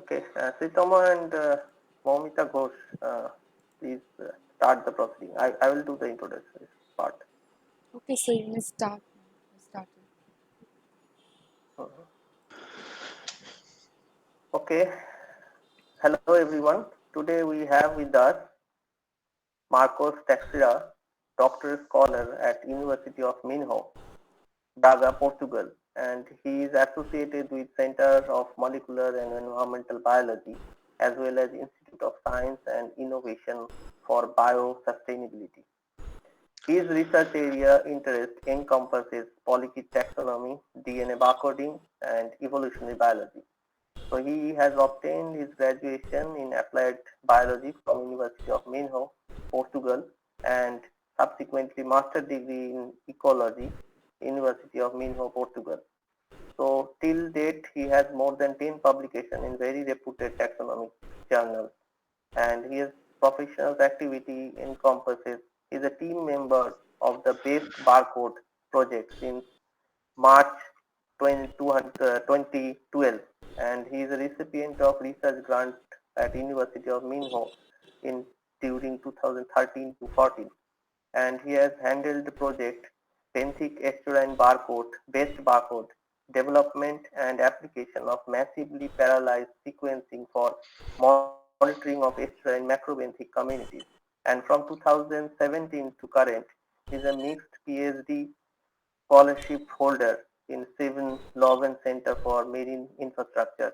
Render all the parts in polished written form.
Okay, Sitama and Momita Ghosh, please start the proceeding. I will do the introduction part. Okay, so you may start. Okay, hello everyone. Today we have with us Marcos Teixeira, doctoral scholar at University of Minho, Braga, Portugal, and he is associated with Center of Molecular and Environmental Biology as well as Institute of Science and Innovation for Biosustainability. His research area interest encompasses polykit taxonomy, DNA barcoding, and evolutionary biology. So he has obtained his graduation in applied biology from University of Minho, Portugal, and subsequently master degree in ecology, University of Minho, Portugal. So till date, he has more than 10 publications in very reputed taxonomic journals, and his professional activity encompasses. He is a team member of the Best Barcode project since March 2012, and he is a recipient of research grant at University of Minho in during 2013 to 14, and he has handled the project benthic estuarine barcode, Best Barcode, development and application of massively parallelized sequencing for monitoring of estuarine macrobenthic communities. And from 2017 to current, he is a mixed PhD scholarship holder in Steven Löfven Center for Marine Infrastructure,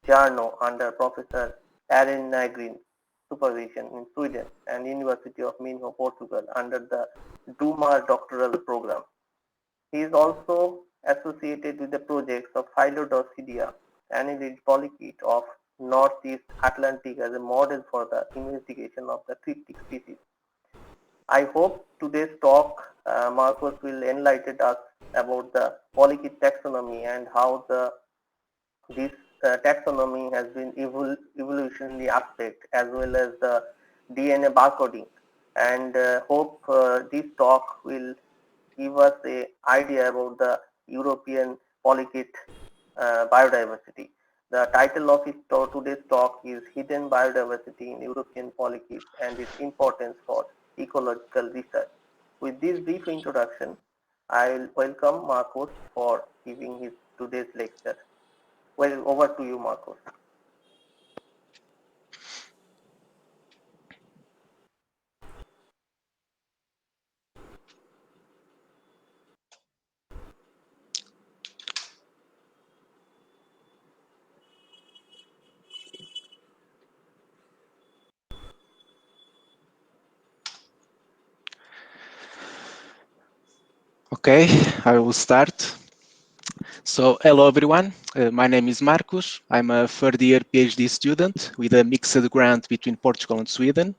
JARNO, under Professor Aaron Nygren supervision in Sweden, and University of Minho, Portugal, under the DUMA doctoral program. He is also associated with the projects of Phyllodoxidia, annelid polychaete of Northeast Atlantic as a model for the investigation of the cryptic species. I hope today's talk, Marcos, will enlighten us about the polychaete taxonomy and how this taxonomy has been evolutionary aspect as well as the DNA barcoding, and hope this talk will give us a idea about the European polychaete biodiversity. The title of today's talk is Hidden Biodiversity in European Polychaetes and its Importance for Ecological Research. With this brief introduction, I will welcome Marcos for giving his today's lecture. Well, over to you, Marcos. Okay, I will start. So, hello everyone. My name is Marcos. I'm a third year PhD student with a mixed grant between Portugal and Sweden.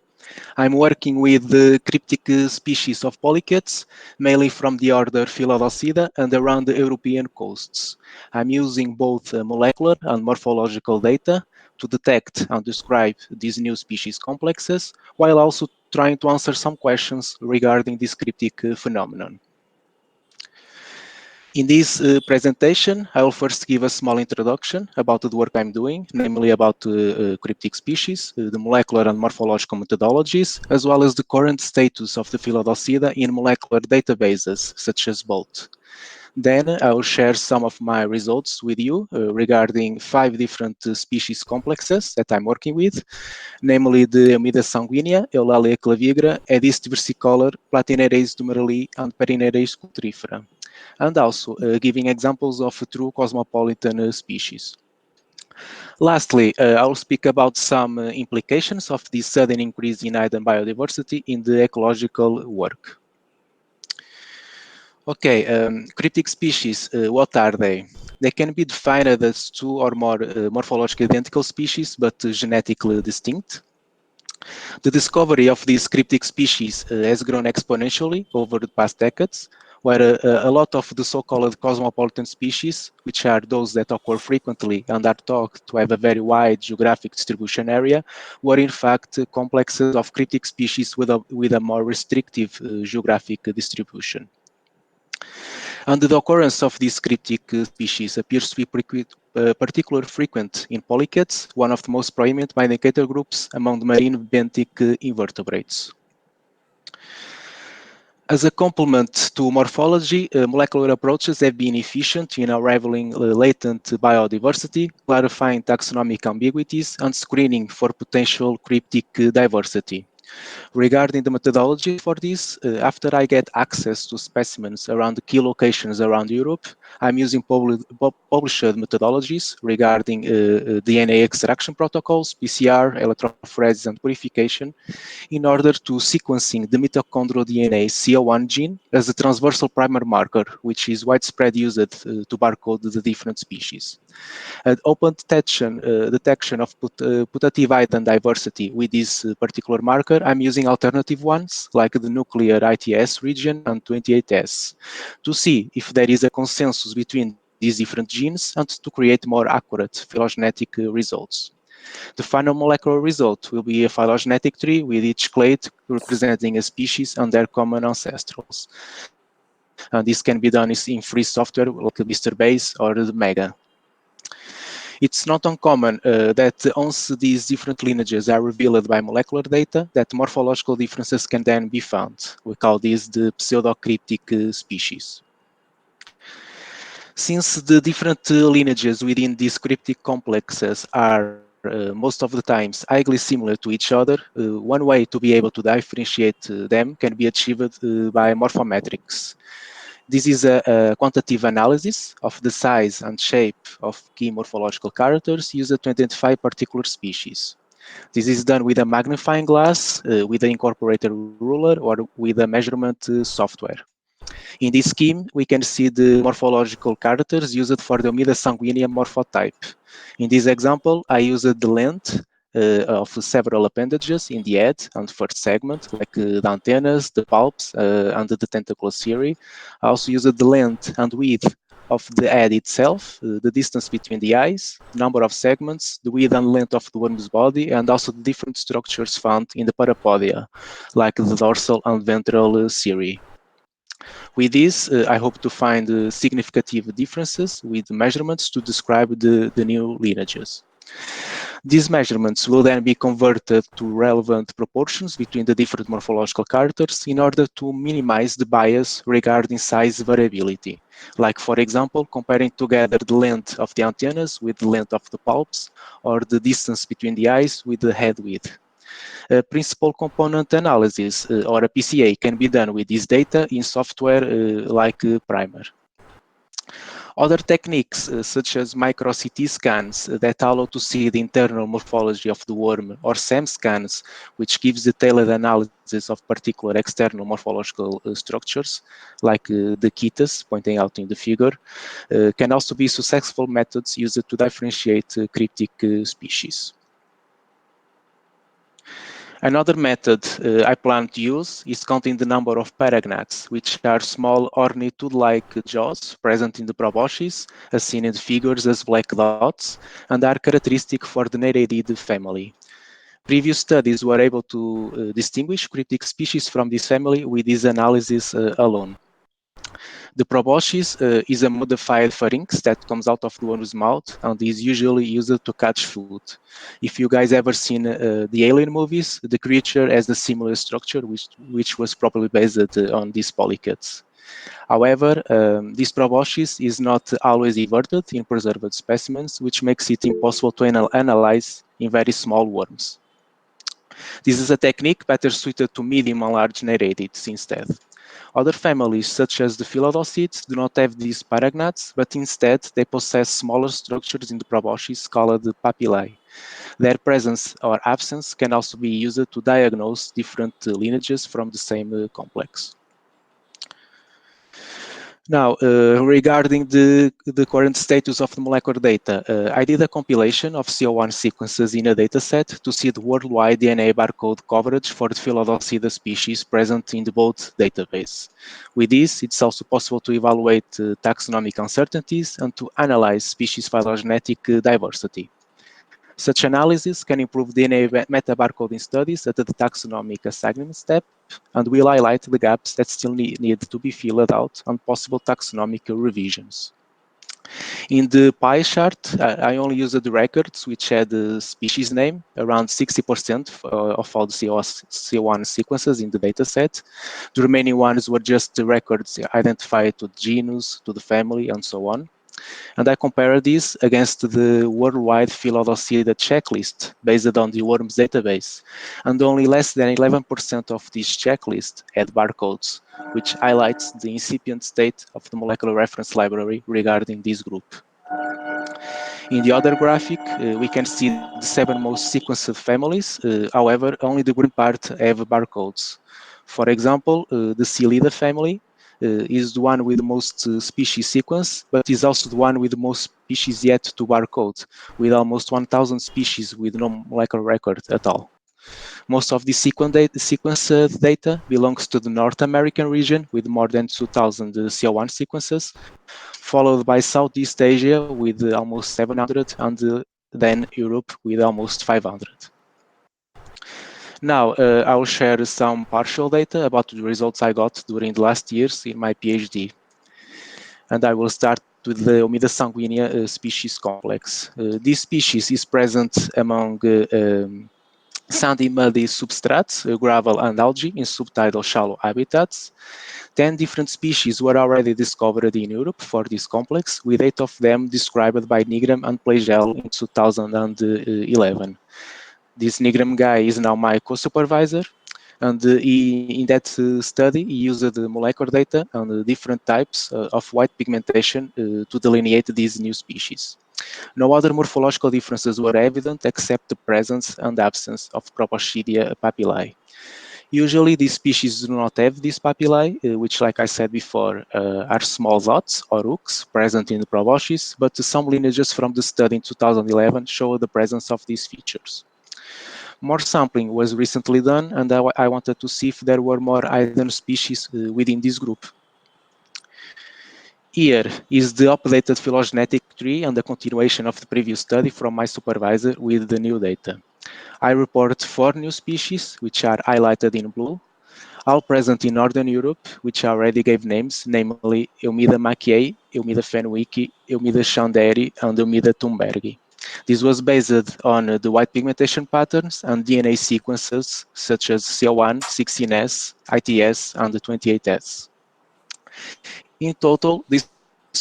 I'm working with the cryptic species of polychaetes, mainly from the order Phyllodoxida and around the European coasts. I'm using both molecular and morphological data to detect and describe these new species complexes, while also trying to answer some questions regarding this cryptic phenomenon. In this presentation, I will first give a small introduction about the work I'm doing, namely about cryptic species, the molecular and morphological methodologies, as well as the current status of the Phyllodoxida in molecular databases such as BOLT. Then I will share some of my results with you regarding 5 different species complexes that I'm working with, namely the Amida sanguinea, Eulalia clavigra, Aedes versicolor, Platinereis dumerali, and Perinereis cultrifera, and also giving examples of true cosmopolitan species. Lastly, I will speak about some implications of this sudden increase in hidden biodiversity in the ecological work. Okay, cryptic species, what are they? They can be defined as 2 or more morphologically identical species, but genetically distinct. The discovery of these cryptic species has grown exponentially over the past decades, where a lot of the so-called cosmopolitan species, which are those that occur frequently and are thought to have a very wide geographic distribution area, were in fact complexes of cryptic species with a more restrictive geographic distribution. And the occurrence of this cryptic species appears to be particularly frequent in polychaetes, one of the most prominent bioindicator groups among the marine benthic invertebrates. As a complement to morphology, molecular approaches have been efficient in unraveling latent biodiversity, clarifying taxonomic ambiguities, and screening for potential cryptic diversity. Regarding the methodology for this, after I get access to specimens around the key locations around Europe, I'm using published methodologies regarding DNA extraction protocols, PCR, electrophoresis, and purification in order to sequencing the mitochondrial DNA CO1 gene as a transversal primer marker, which is widespread used to barcode the different species. Open detection of putative item diversity with this particular marker, I'm using alternative ones like the nuclear ITS region and 28S to see if there is a consensus between these different genes and to create more accurate phylogenetic results. The final molecular result will be a phylogenetic tree with each clade representing a species and their common ancestrals. And this can be done in free software like MrBase or the Mega. It's not uncommon that once these different lineages are revealed by molecular data, that morphological differences can then be found. We call these the pseudocryptic species. Since the different lineages within these cryptic complexes are most of the times highly similar to each other, one way to be able to differentiate them can be achieved by morphometrics. This is a quantitative analysis of the size and shape of key morphological characters used to identify particular species. This is done with a magnifying glass, with an incorporated ruler, or with a measurement software. In this scheme, we can see the morphological characters used for the Oomida sanguinea morphotype. In this example, I used the length of several appendages in the head and first segment, like the antennas, the palps, and the tentacular series. I also used the length and width of the head itself, the distance between the eyes, the number of segments, the width and length of the worm's body, and also the different structures found in the parapodia, like the dorsal and ventral series. With this, I hope to find significant differences with measurements to describe the new lineages. These measurements will then be converted to relevant proportions between the different morphological characters in order to minimize the bias regarding size variability. Like, for example, comparing together the length of the antennas with the length of the palps, or the distance between the eyes with the head width. Principal component analysis, or a PCA, can be done with this data in software like Primer. Other techniques, such as micro-CT scans that allow to see the internal morphology of the worm, or SEM scans, which gives detailed analysis of particular external morphological structures, like the Ketas, pointing out in the figure, can also be successful methods used to differentiate cryptic species. Another method I plan to use is counting the number of paragnats, which are small ornithid-like jaws present in the proboscis, as seen in the figures as black dots, and are characteristic for the Nereidid family. Previous studies were able to distinguish cryptic species from this family with this analysis alone. The proboscis is a modified pharynx that comes out of the worm's mouth and is usually used to catch food. If you guys ever seen the Alien movies, the creature has a similar structure, which was probably based on these polychaetes. However, this proboscis is not always inverted in preserved specimens, which makes it impossible to analyze in very small worms. This is a technique better suited to medium and large Nereidids instead. Other families, such as the Phyllodocytes, do not have these paragnats, but instead they possess smaller structures in the proboscis called papillae. Their presence or absence can also be used to diagnose different lineages from the same complex. Now, regarding the current status of the molecular data, I did a compilation of CO1 sequences in a dataset to see the worldwide DNA barcode coverage for the Phyllodocidea species present in both databases. With this, it's also possible to evaluate taxonomic uncertainties and to analyze species phylogenetic diversity. Such analysis can improve DNA meta-barcoding studies at the taxonomic assignment step and will highlight the gaps that still need to be filled out and possible taxonomic revisions. In the pie chart, I only used the records which had the species name, around 60% of all the CO1 sequences in the dataset. The remaining ones were just the records identified to the genus, to the family, and so on. And I compared this against the worldwide Phyllodossida checklist based on the WORMS database. And only less than 11% of this checklist had barcodes, which highlights the incipient state of the molecular reference library regarding this group. In the other graphic, we can see the 7 most sequenced families. However, only the green part have barcodes. For example, the Celida family is the one with the most species sequence, but is also the one with the most species yet to barcode, with almost 1,000 species with no molecular record at all. Most of the sequence data belongs to the North American region with more than 2,000 CO1 sequences, followed by Southeast Asia with almost 700, and then Europe with almost 500. Now, I will share some partial data about the results I got during the last years in my PhD. And I will start with the Omida sanguinea species complex. This species is present among sandy muddy substrates, gravel and algae in subtidal shallow habitats. 10 different species were already discovered in Europe for this complex, with 8 of them described by Nigram and Plagel in 2011. This Nigram guy is now my co-supervisor, and in that study, he used the molecular data and different types of white pigmentation to delineate these new species. No other morphological differences were evident except the presence and absence of Proboscidea papillae. Usually, these species do not have these papillae, which, like I said before, are small dots or hooks present in the proboscis, but some lineages from the study in 2011 show the presence of these features. More sampling was recently done, and I wanted to see if there were more hidden species within this group. Here is the updated phylogenetic tree and the continuation of the previous study from my supervisor with the new data. I report 4 new species, which are highlighted in blue, all present in Northern Europe, which I already gave names, namely Eumida maciei, Eumida fenwicki, Eumida chanderi, and Eumida thunbergi. This was based on the white pigmentation patterns and DNA sequences such as CO1, 16S, ITS, and the 28S. In total, this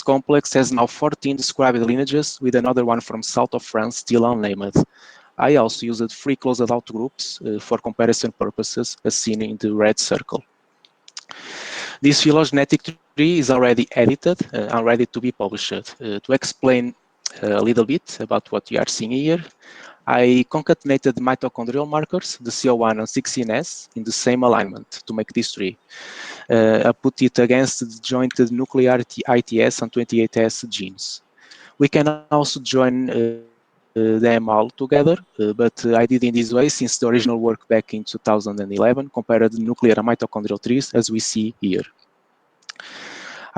complex has now 14 described lineages, with another one from south of France still unnamed. I also used 3 closed out groups for comparison purposes, as seen in the red circle. This phylogenetic tree is already edited and ready to be published. To explain a little bit about what you are seeing here, I concatenated mitochondrial markers, the CO1 and 16S, in the same alignment to make this tree. I put it against the jointed nuclear ITS and 28S genes. We can also join them all together, but I did in this way since the original work back in 2011 compared the nuclear and mitochondrial trees as we see here.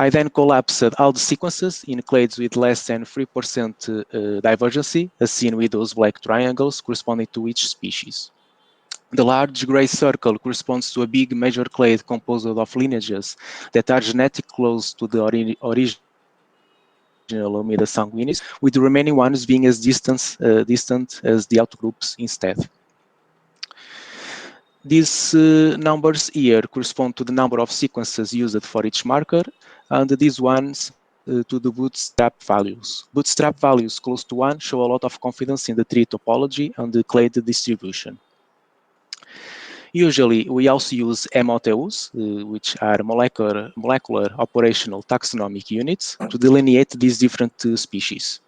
I then collapsed all the sequences in clades with less than 3% divergency, as seen with those black triangles corresponding to each species. The large gray circle corresponds to a big major clade composed of lineages that are genetically close to the original Omida sanguinis, with the remaining ones being as distant as the outgroups instead. These numbers here correspond to the number of sequences used for each marker, and these ones to the bootstrap values. Bootstrap values close to 1 show a lot of confidence in the tree topology and the clade distribution. Usually, we also use MOTUs, which are molecular operational taxonomic units, to delineate these different species.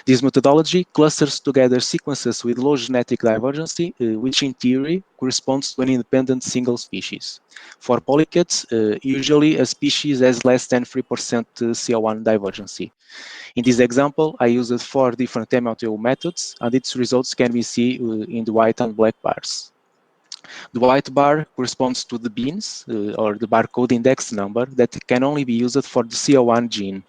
This methodology clusters together sequences with low genetic divergency, which in theory corresponds to an independent single species. For polychaetes, usually a species has less than 3% CO1 divergency. In this example, I used 4 different MOTU methods, and its results can be seen in the white and black bars. The white bar corresponds to the beans, or the barcode index number, that can only be used for the CO1 gene.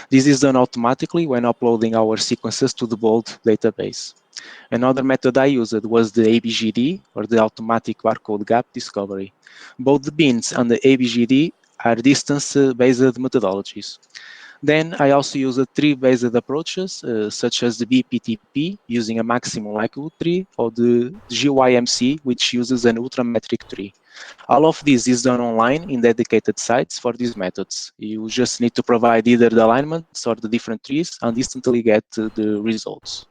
This is done automatically when uploading our sequences to the BOLD database. Another method I used was the ABGD, or the Automatic Barcode Gap Discovery. Both the BINS and the ABGD are distance-based methodologies. Then I also use tree-based approaches, such as the BPTP, using a maximum likelihood tree, or the GYMC, which uses an ultrametric tree. All of this is done online in dedicated sites for these methods. You just need to provide either the alignments or the different trees and instantly get the results.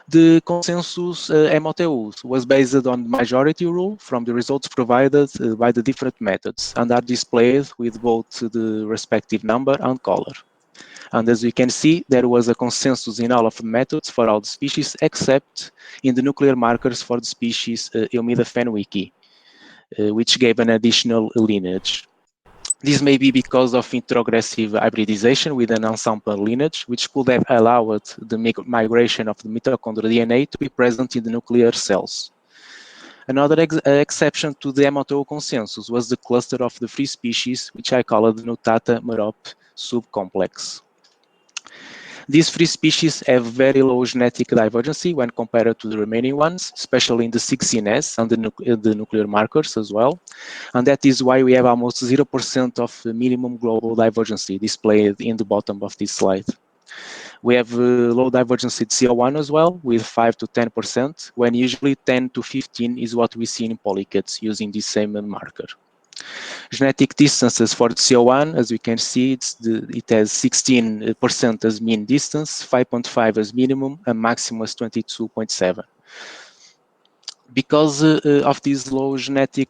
The consensus MOTU was based on the majority rule from the results provided by the different methods and are displayed with both the respective number and color. And as you can see, there was a consensus in all of the methods for all the species except in the nuclear markers for the species Eumida fenwicki, which gave an additional lineage. This may be because of introgressive hybridization with an ensemble lineage, which could have allowed the migration of the mitochondrial DNA to be present in the nuclear cells. Another exception to the MOTO consensus was the cluster of the free species, which I call the Nutata-Merope subcomplex. These free species have very low genetic divergency when compared to the remaining ones, especially in the 16S and the nuclear markers as well. And that is why we have almost 0% of minimum global divergency displayed in the bottom of this slide. We have low divergency in CO1 as well, with 5 to 10%, when usually 10 to 15 is what we see in polychaetes using the same marker. Genetic distances for the CO1, as we can see, it has 16% as mean distance, 5.5 as minimum, and maximum as 22.7. Because of these low genetic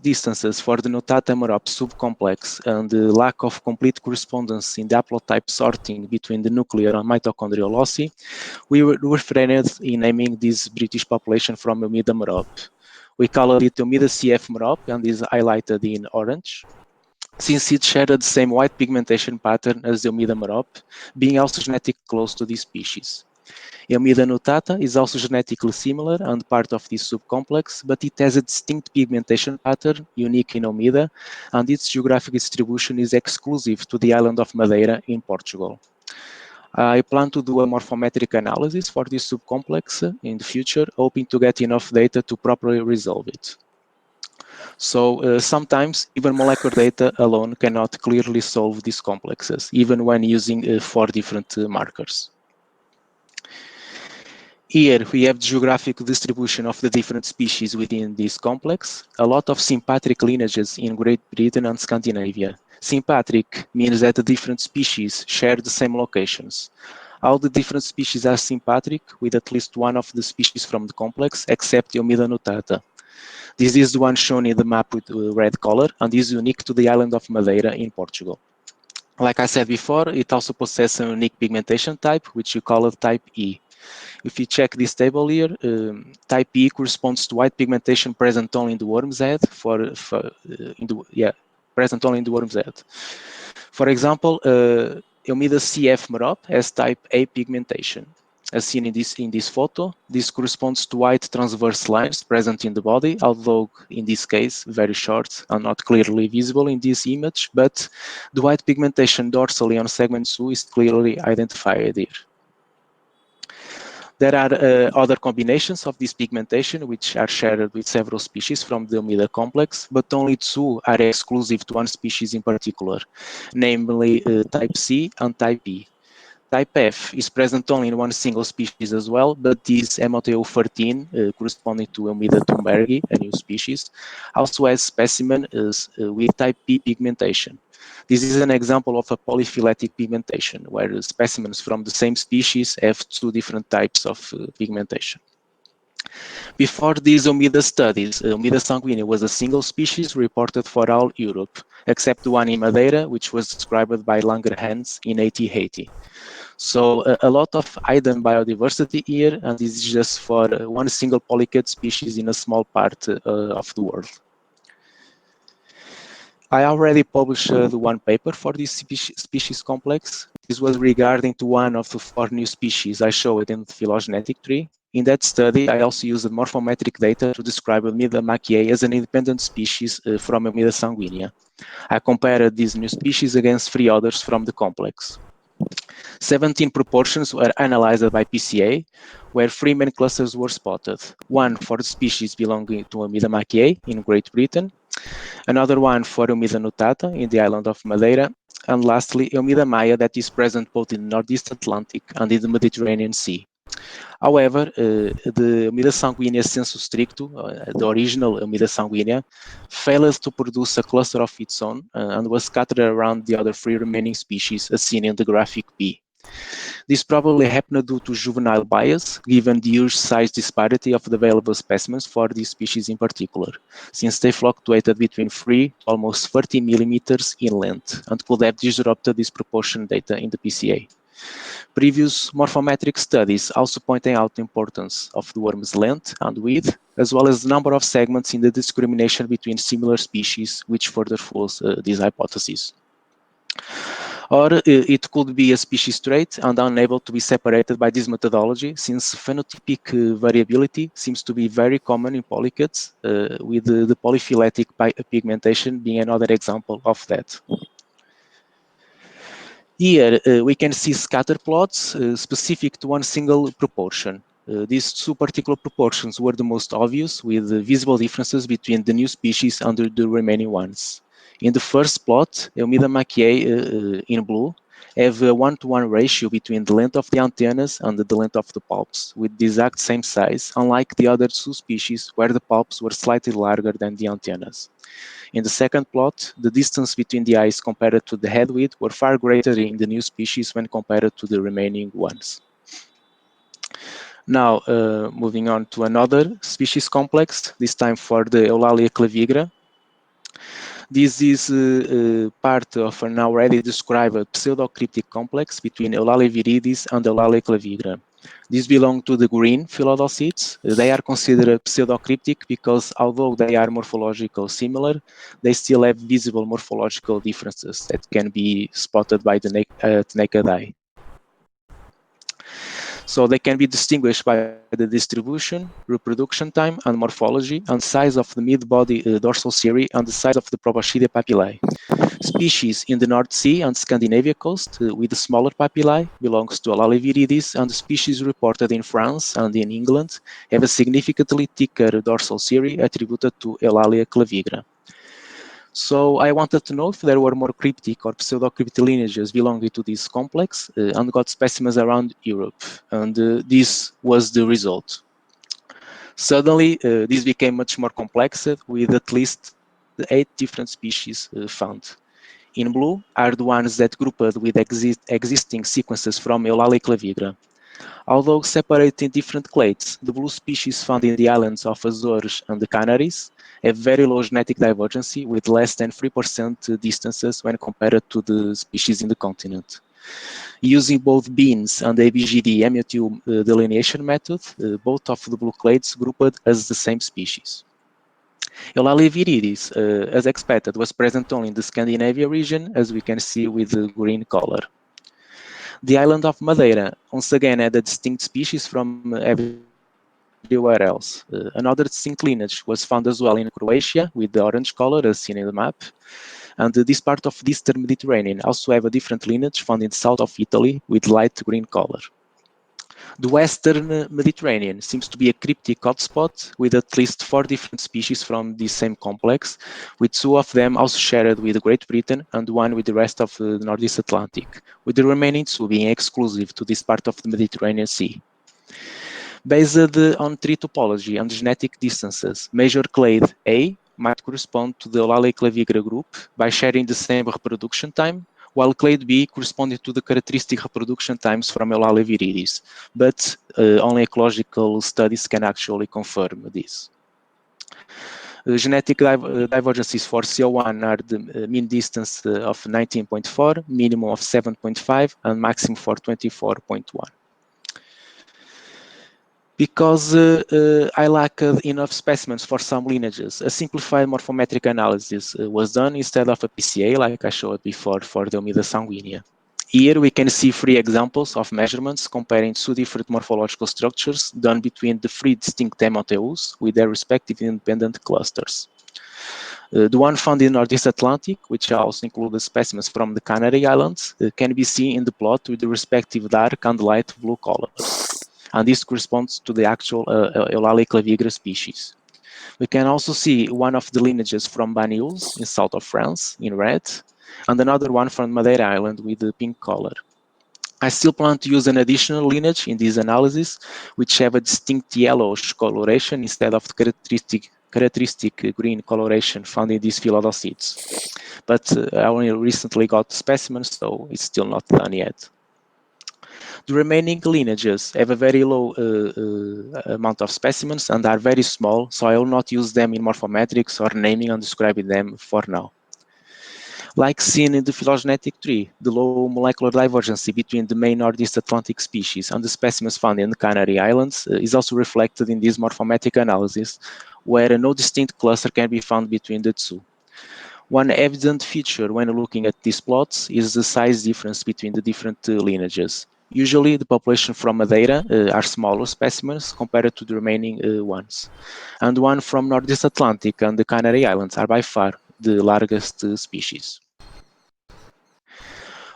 distances for the Nutata-Merope subcomplex and the lack of complete correspondence in the haplotype sorting between the nuclear and mitochondrial loci, we refrained in naming this British population from Eumida-Merope. We call it Eumida CF-Merope and is highlighted in orange, since it shared the same white pigmentation pattern as the Eumida-Merope, being also genetically close to this species. Eumida nutata is also genetically similar and part of this subcomplex, but it has a distinct pigmentation pattern, unique in Eumida, and its geographic distribution is exclusive to the island of Madeira in Portugal. I plan to do a morphometric analysis for this subcomplex in the future, hoping to get enough data to properly resolve it. So sometimes even molecular data alone cannot clearly solve these complexes, even when using 4 different markers. Here we have the geographic distribution of the different species within this complex. A lot of sympatric lineages in Great Britain and Scandinavia. Sympatric means that the different species share the same locations. All the different species are sympatric with at least one of the species from the complex, except Eumida nutata. This is the one shown in the map with red color and is unique to the island of Madeira in Portugal. Like I said before, it also possesses a unique pigmentation type, which we call it type E. If you check this table here, type E corresponds to white pigmentation present only in the worm's head. Present only in the worm's head. For example, Eumida CF-Merope has type A pigmentation. As seen in this photo, this corresponds to white transverse lines present in the body, although in this case very short and not clearly visible in this image, but the white pigmentation dorsally on segment 2 is clearly identified here. There are other combinations of this pigmentation which are shared with several species from the Eumida complex, but only 2 are exclusive to one species in particular, namely type C and type E. Type F is present only in one single species as well, but this MOTO 13, corresponding to Eumida thunbergi, a new species, also has specimen with type P pigmentation. This is an example of a polyphyletic pigmentation, where specimens from the same species have 2 different types of pigmentation. Before these Eumida studies, Eumida sanguinea was a single species reported for all Europe, except the one in Madeira, which was described by Langerhans in 1880. So a lot of hidden biodiversity here, and this is just for one single polychaete species in a small part of the world. I already published one paper for this species complex. This was regarding to one of the 4 new species I showed in the phylogenetic tree. In that study, I also used morphometric data to describe Eumida machiae as an independent species from Eumida sanguinea. I compared these new species against 3 others from the complex. 17 proportions were analyzed by PCA, where 3 main clusters were spotted. One for the species belonging to Eumida machiae in Great Britain, another one for Eumida nutata in the island of Madeira, and lastly, Eumida maya that is present both in the Northeast Atlantic and in the Mediterranean Sea. However, the Eumida sanguinea sensu stricto, the original Eumida sanguinea, failed to produce a cluster of its own and was scattered around the other 3 remaining species as seen in the graphic B. This probably happened due to juvenile bias, given the huge size disparity of the available specimens for these species in particular, since they fluctuated between 3 to almost 30 millimeters in length and could have disrupted this proportion data in the PCA. Previous morphometric studies also pointing out the importance of the worm's length and width, as well as the number of segments in the discrimination between similar species, which further fuels this hypothesis. Or it could be a species trait and unable to be separated by this methodology, since phenotypic variability seems to be very common in polychaetes, with the polyphyletic pigmentation being another example of that. Here we can see scatter plots specific to one single proportion. These 2 particular proportions were the most obvious, with visible differences between the new species and the remaining ones. In the first plot, Eumida machiae in blue have a 1-to-1 ratio between the length of the antennas and the length of the palps, with the exact same size, unlike the other 2 species where the palps were slightly larger than the antennas. In the second plot, the distance between the eyes compared to the head width were far greater in the new species when compared to the remaining ones. Now, moving on to another species complex, this time for the Eulalia clavigra. This is part of an already described pseudocryptic complex between Eulalia viridis and Eulalia clavigra. These belong to the green phyllodocytes. They are considered pseudocryptic because although they are morphologically similar, they still have visible morphological differences that can be spotted by the naked eye. So they can be distinguished by the distribution, reproduction time, and morphology, and size of the mid-body dorsal cirri and the size of the proboscidea papillae. Species in the North Sea and Scandinavia coast with the smaller papillae belongs to Eulalia viridis, and the species reported in France and in England have a significantly thicker dorsal cirri attributed to Eulalia clavigra. So I wanted to know if there were more cryptic or pseudocryptic lineages belonging to this complex and got specimens around Europe, and this was the result. Suddenly, this became much more complex with at least 8 different species found. In blue are the ones that grouped with existing sequences from Eulalia clavigra. Although separated in different clades, the blue species found in the islands of Azores and the Canaries have very low genetic divergency with less than 3% distances when compared to the species in the continent. Using both BEANS and ABGD MU2 delineation method, both of the blue clades grouped as the same species. Eulalia viridis, as expected, was present only in the Scandinavia region, as we can see with the green color. The island of Madeira once again had a distinct species from everywhere else. Another distinct lineage was found as well in Croatia with the orange color as seen in the map. And this part of the Eastern Mediterranean also have a different lineage found in the south of Italy with light green color. The Western Mediterranean seems to be a cryptic hotspot with at least 4 different species from this same complex, with 2 of them also shared with Great Britain and 1 with the rest of the Northeast Atlantic, with the remaining 2 being exclusive to this part of the Mediterranean Sea. Based on tree topology and genetic distances, major clade A might correspond to the Eulalia clavigra group by sharing the same reproduction time, while clade B corresponded to the characteristic reproduction times from Eulalia viridis, but only ecological studies can actually confirm this. Genetic divergences for CO1 are the mean distance of 19.4, minimum of 7.5, and maximum for 24.1. Because I lacked enough specimens for some lineages, a simplified morphometric analysis was done instead of a PCA like I showed before for the Eumida sanguinea. Here we can see 3 examples of measurements comparing 2 different morphological structures done between the 3 distinct MOTUs with their respective independent clusters. The one found in Northeast Atlantic, which also includes specimens from the Canary Islands, can be seen in the plot with the respective dark and light blue colors. And this corresponds to the actual Eulalia clavigra species. We can also see one of the lineages from Banyuls in south of France in red, and another one from Madeira Island with the pink color. I still plan to use an additional lineage in this analysis, which have a distinct yellowish coloration instead of the characteristic green coloration found in these phyllodocetes. But I only recently got the specimens, so it's still not done yet. The remaining lineages have a very low amount of specimens and are very small, so I will not use them in morphometrics or naming and describing them for now. Like seen in the phylogenetic tree, the low molecular divergence between the main Northeast Atlantic species and the specimens found in the Canary Islands is also reflected in this morphometric analysis, where no distinct cluster can be found between the two. One evident feature when looking at these plots is the size difference between the different lineages. Usually, the population from Madeira are smaller specimens compared to the remaining ones. And one from Northeast Atlantic and the Canary Islands are by far the largest species.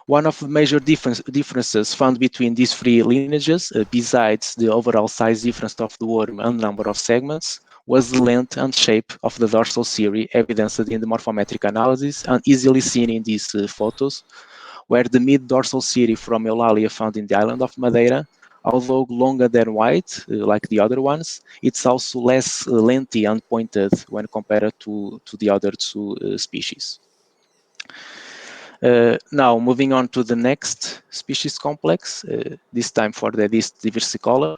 One of the major differences found between these 3 lineages, besides the overall size difference of the worm and number of segments, was the length and shape of the dorsal cirri evidenced in the morphometric analysis and easily seen in these photos, where the mid-dorsal cirri from Eulalia found in the island of Madeira, although longer than wide, like the other ones, it's also less lengthy and pointed when compared to the other 2 species. Now, moving on to the next species complex, this time for the diversicolor.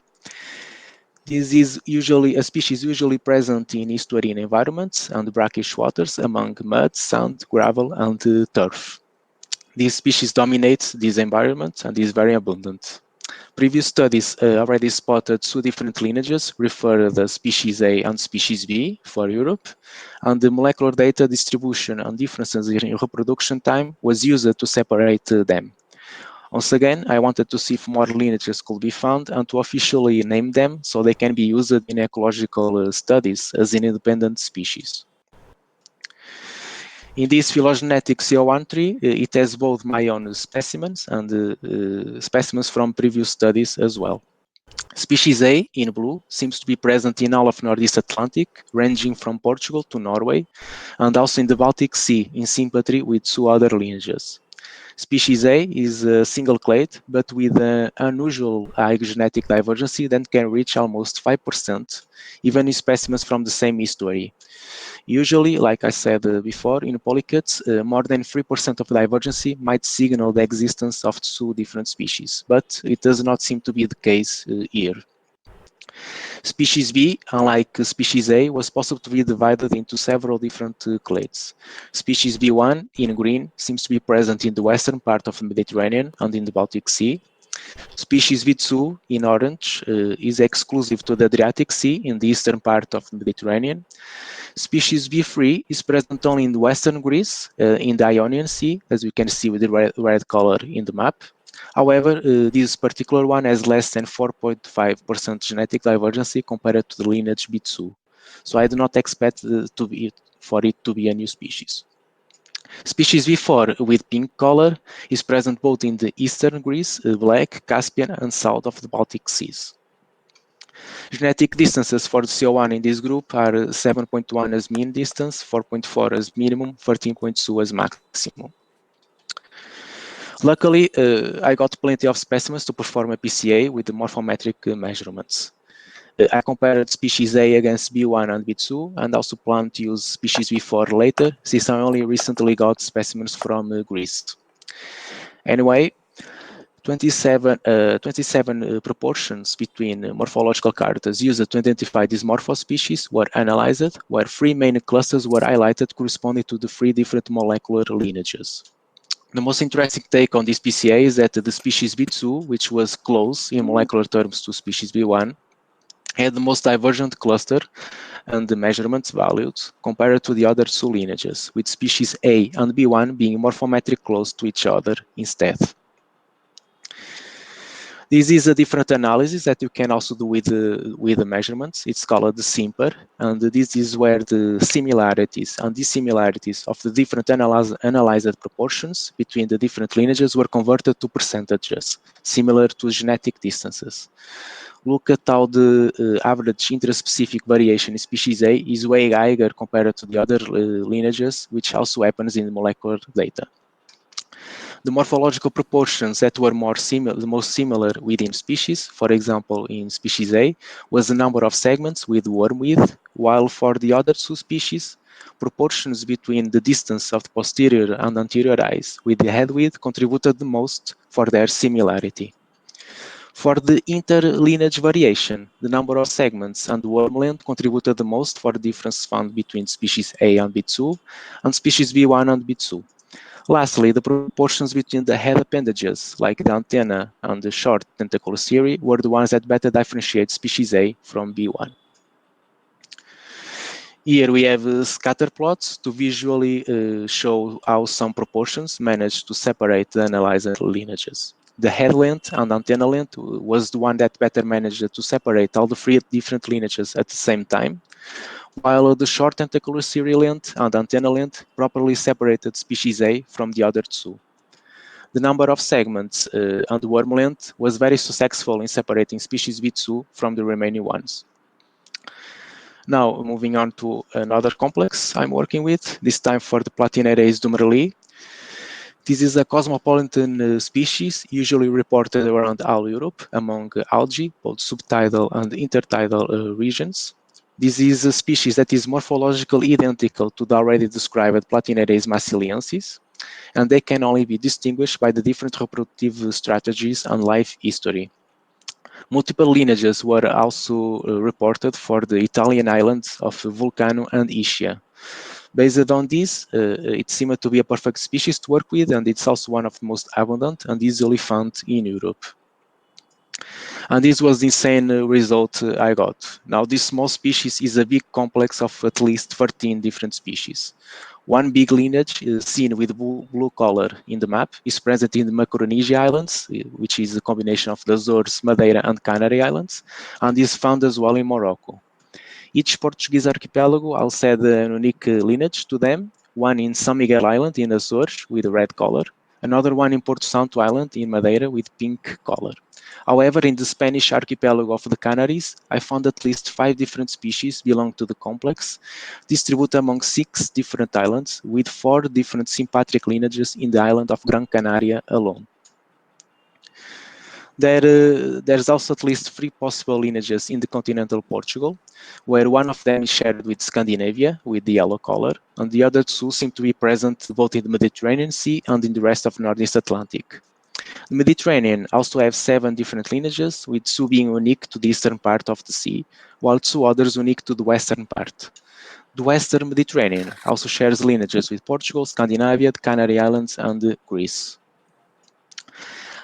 This is usually a species usually present in estuarine environments and brackish waters among mud, sand, gravel, and turf. This species dominates these environments and is very abundant. Previous studies already spotted 2 different lineages, referred as species A and species B for Europe, and the molecular data distribution and differences in reproduction time was used to separate them. Once again, I wanted to see if more lineages could be found and to officially name them so they can be used in ecological studies as an independent species. In this phylogenetic CO1 tree, it has both my own specimens and specimens from previous studies as well. Species A, in blue, seems to be present in all of Northeast Atlantic, ranging from Portugal to Norway, and also in the Baltic Sea, in sympatry with 2 other lineages. Species A is a single clade, but with an unusual high genetic divergence that can reach almost 5%, even in specimens from the same estuary. Usually, like I said before, in polychaetes, more than 3% of divergence might signal the existence of 2 different species, but it does not seem to be the case here. Species B, unlike species A, was possible to be divided into several different clades. Species B1, in green, seems to be present in the western part of the Mediterranean and in the Baltic Sea. Species B2, in orange, is exclusive to the Adriatic Sea in the eastern part of the Mediterranean. Species B3 is present only in western Greece, in the Ionian Sea, as we can see with the red color in the map. However, this particular one has less than 4.5% genetic divergence compared to the lineage B2. So I do not expect for it to be a new species. Species B4 with pink color is present both in the eastern Greece, Black, Caspian, and south of the Baltic Seas. Genetic distances for the CO1 in this group are 7.1 as mean distance, 4.4 as minimum, 13.2 as maximum. Luckily, I got plenty of specimens to perform a PCA with the morphometric measurements. I compared species A against B1 and B2 and also plan to use species B4 later, since I only recently got specimens from Greece. Anyway, 27 proportions between morphological characters used to identify these morphospecies were analyzed, where 3 main clusters were highlighted corresponding to the 3 different molecular lineages. The most interesting take on this PCA is that the species B2, which was close in molecular terms to species B1, had the most divergent cluster and the measurements values compared to the other 2 lineages, with species A and B1 being morphometric close to each other instead. This is a different analysis that you can also do with the measurements. It's called the SIMPER, and this is where the similarities and dissimilarities of the different analyzed proportions between the different lineages were converted to percentages, similar to genetic distances. Look at how the average interspecific variation in species A is way higher compared to the other lineages, which also happens in molecular data. The morphological proportions that were the most similar within species, for example, in species A, was the number of segments with worm width, while for the other two species, proportions between the distance of the posterior and anterior eyes with the head width contributed the most for their similarity. For the interlineage variation, the number of segments and worm length contributed the most for the difference found between species A and B2 and species B1 and B2. Lastly, the proportions between the head appendages, like the antenna and the short tentacle series, were the ones that better differentiate species A from B1. Here we have scatter plots to visually show how some proportions managed to separate the analyzed lineages. The head length and antenna length was the one that better managed to separate all the three different lineages at the same time, while the short tentacular series length and antenna length properly separated species A from the other two. The number of segments and worm length was very successful in separating species B2 from the remaining ones. Now, moving on to another complex I'm working with, this time for the Platinereis dumerlii. This is a cosmopolitan species, usually reported around all Europe among algae, both subtidal and intertidal regions. This is a species that is morphologically identical to the already described Platinereis massiliensis, and they can only be distinguished by the different reproductive strategies and life history. Multiple lineages were also reported for the Italian islands of Vulcano and Ischia. Based on this, it seemed to be a perfect species to work with, and it's also one of the most abundant and easily found in Europe. And this was the insane result I got. Now, this small species is a big complex of at least 13 different species. One big lineage seen with blue color in the map is present in the Micronesia Islands, which is a combination of the Azores, Madeira, and Canary Islands, and is found as well in Morocco. Each Portuguese archipelago also had a unique lineage to them, one in São Miguel Island in Azores with red color, another one in Porto Santo Island in Madeira with pink color. However, in the Spanish archipelago of the Canaries, I found at least 5 different species belong to the complex, distributed among 6 different islands, with 4 different sympatric lineages in the island of Gran Canaria alone. There's also at least 3 possible lineages in the continental Portugal, where one of them is shared with Scandinavia, with the yellow color, and the other 2 seem to be present both in the Mediterranean Sea and in the rest of Northeast Atlantic. The Mediterranean also has 7 different lineages, with 2 being unique to the eastern part of the sea, while 2 others unique to the western part. The Western Mediterranean also shares lineages with Portugal, Scandinavia, the Canary Islands, and Greece.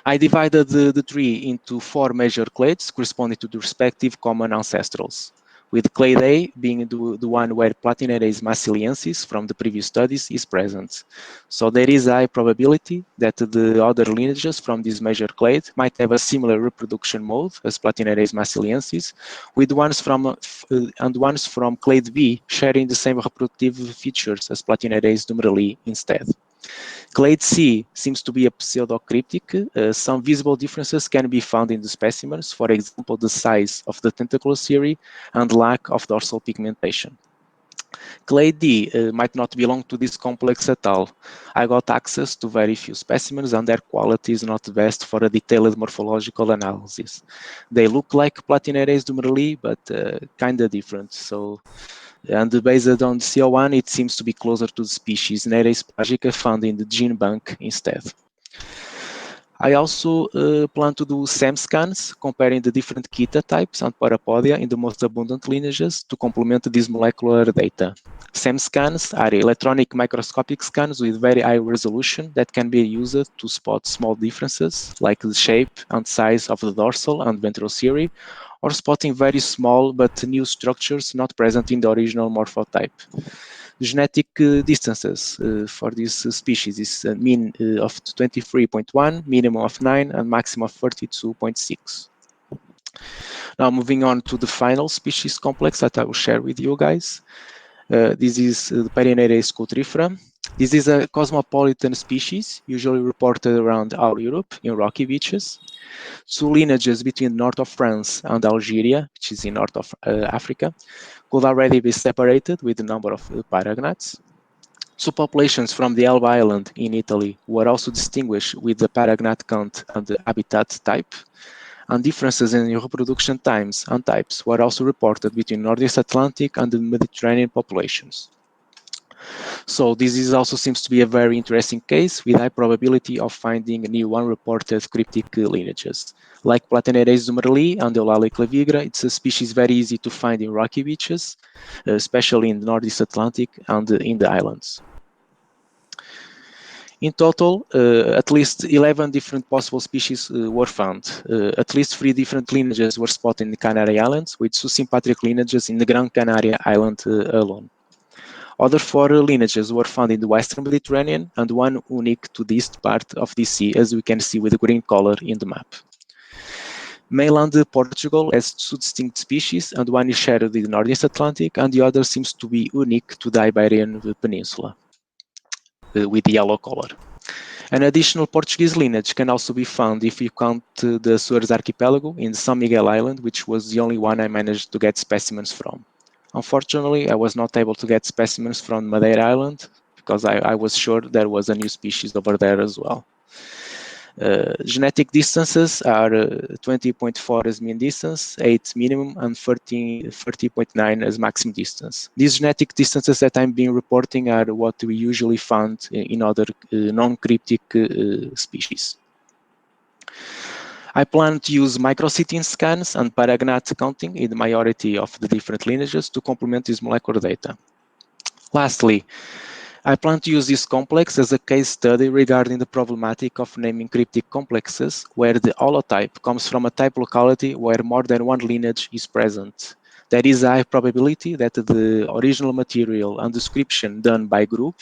I divided the tree into 4 major clades corresponding to the respective common ancestrals, with clade A being the one where Platinereis massiliensis from the previous studies is present. So there is a high probability that the other lineages from this major clade might have a similar reproduction mode as Platinereis massiliensis, with ones from clade B sharing the same reproductive features as Platinereis dumerlii instead. Clade C seems to be a pseudocryptic. Some visible differences can be found in the specimens, for example, the size of the tentacular series and lack of dorsal pigmentation. Clade D might not belong to this complex at all. I got access to very few specimens and their quality is not the best for a detailed morphological analysis. They look like Platinereis dumerlii, but kinda different. And based on CO1, it seems to be closer to the species Nereis plagica found in the gene bank instead. I also plan to do SEM scans comparing the different Kita types and Parapodia in the most abundant lineages to complement this molecular data. SEM scans are electronic microscopic scans with very high resolution that can be used to spot small differences like the shape and size of the dorsal and ventral series, or spotting very small but new structures not present in the original morphotype. Genetic distances for this species is a mean of 23.1, minimum of 9, and maximum of 32.6. Now moving on to the final species complex that I will share with you guys. This is the Paranereis cotrifera. This is a cosmopolitan species, usually reported around our Europe in rocky beaches. Two lineages between north of France and Algeria, which is in north of Africa, could already be separated with the number of paragnats. Two populations from the Elba Island in Italy were also distinguished with the paragnat count and the habitat type, and differences in reproduction times and types were also reported between Northeast Atlantic and the Mediterranean populations. So this also seems to be a very interesting case with high probability of finding new unreported cryptic lineages. Like Plataneireis zumerli and Eulalia clavigra, it's a species very easy to find in rocky beaches, especially in the Northeast Atlantic and in the islands. In total, at least 11 different possible species were found. At least 3 different lineages were spotted in the Canary Islands, with 2 sympatric lineages in the Gran Canaria Island alone. Other 4 lineages were found in the Western Mediterranean and 1 unique to the east part of the sea, as we can see with the green color in the map. Mainland Portugal has 2 distinct species, and one is shared with the Northeast Atlantic, and the other seems to be unique to the Iberian Peninsula, with the yellow color. An additional Portuguese lineage can also be found if you count the Açores archipelago in São Miguel Island, which was the only one I managed to get specimens from. Unfortunately, I was not able to get specimens from Madeira Island because I was sure there was a new species over there as well. Genetic distances are 20.4 as mean distance, 8 minimum, and 30.9 as maximum distance. These genetic distances that I'm being reporting are what we usually find in other non-cryptic species. I plan to use micro-CT scans and paragnat counting in the majority of the different lineages to complement this molecular data. Lastly, I plan to use this complex as a case study regarding the problematic of naming cryptic complexes where the holotype comes from a type locality where more than one lineage is present. There is a high probability that the original material and description done by group,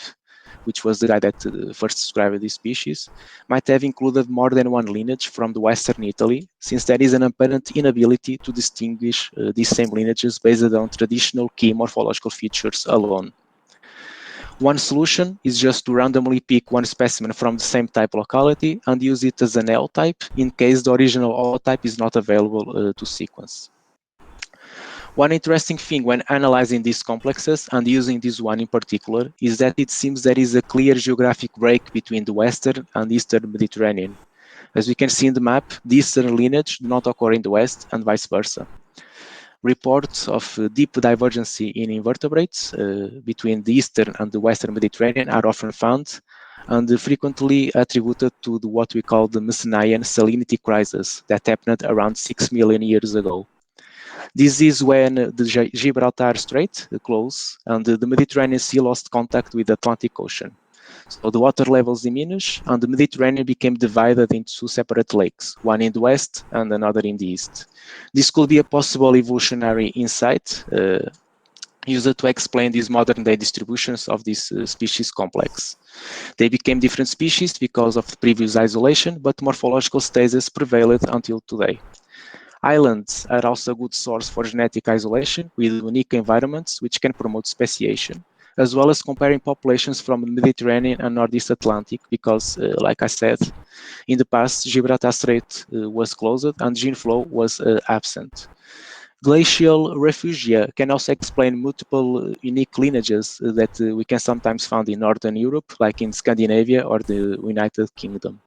which was the guy that first described this species, might have included more than one lineage from the Western Italy, since there is an apparent inability to distinguish these same lineages based on traditional key morphological features alone. One solution is just to randomly pick one specimen from the same type locality and use it as an L type in case the original holotype is not available to sequence. One interesting thing when analyzing these complexes, and using this one in particular, is that it seems there is a clear geographic break between the Western and Eastern Mediterranean. As we can see in the map, the Eastern lineage do not occur in the West and vice versa. Reports of deep divergency in invertebrates between the Eastern and the Western Mediterranean are often found and frequently attributed to what we call the Messenian salinity crisis that happened around 6 million years ago. This is when the Gibraltar Strait closed and the Mediterranean Sea lost contact with the Atlantic Ocean. So the water levels diminished and the Mediterranean became divided into 2 separate lakes, one in the west and another in the east. This could be a possible evolutionary insight used to explain these modern-day distributions of this species complex. They became different species because of the previous isolation, but morphological stasis prevailed until today. Islands are also a good source for genetic isolation with unique environments which can promote speciation, as well as comparing populations from the Mediterranean and Northeast Atlantic because, like I said, in the past, Gibraltar Strait was closed and gene flow was absent. Glacial refugia can also explain multiple unique lineages that we can sometimes find in Northern Europe, like in Scandinavia or the United Kingdom.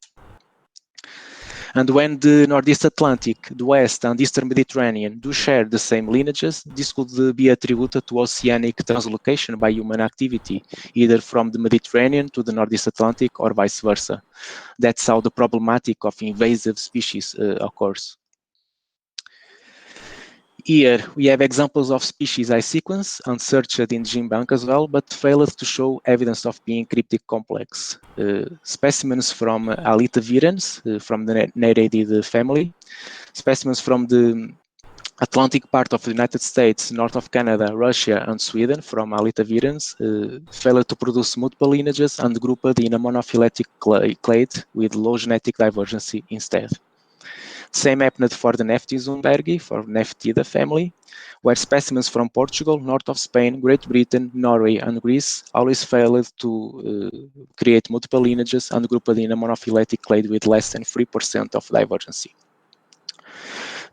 And when the Northeast Atlantic, the West and Eastern Mediterranean do share the same lineages, this could be attributed to oceanic translocation by human activity, either from the Mediterranean to the Northeast Atlantic or vice versa. That's how the problematic of invasive species occurs. Here we have examples of species I sequenced and searched in GenBank as well, but failed to show evidence of being cryptic complex. Specimens from Alita virens, from the Nereidid family, specimens from the Atlantic part of the United States, north of Canada, Russia, and Sweden from Alitavirans failed to produce multiple lineages and grouped in a monophyletic clade with low genetic divergency instead. Same happened for the Neftizumbergi, for Neftida family, where specimens from Portugal, north of Spain, Great Britain, Norway, and Greece always failed to create multiple lineages and grouped in a monophyletic clade with less than 3% of divergency.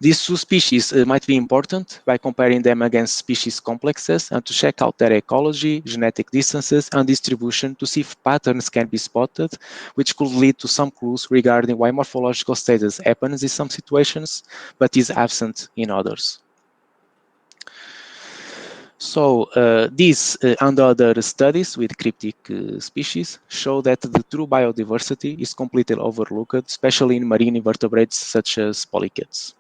These two species might be important by comparing them against species complexes and to check out their ecology, genetic distances, and distribution to see if patterns can be spotted, which could lead to some clues regarding why morphological status happens in some situations, but is absent in others. So these and other studies with cryptic species show that the true biodiversity is completely overlooked, especially in marine invertebrates such as polychaetes.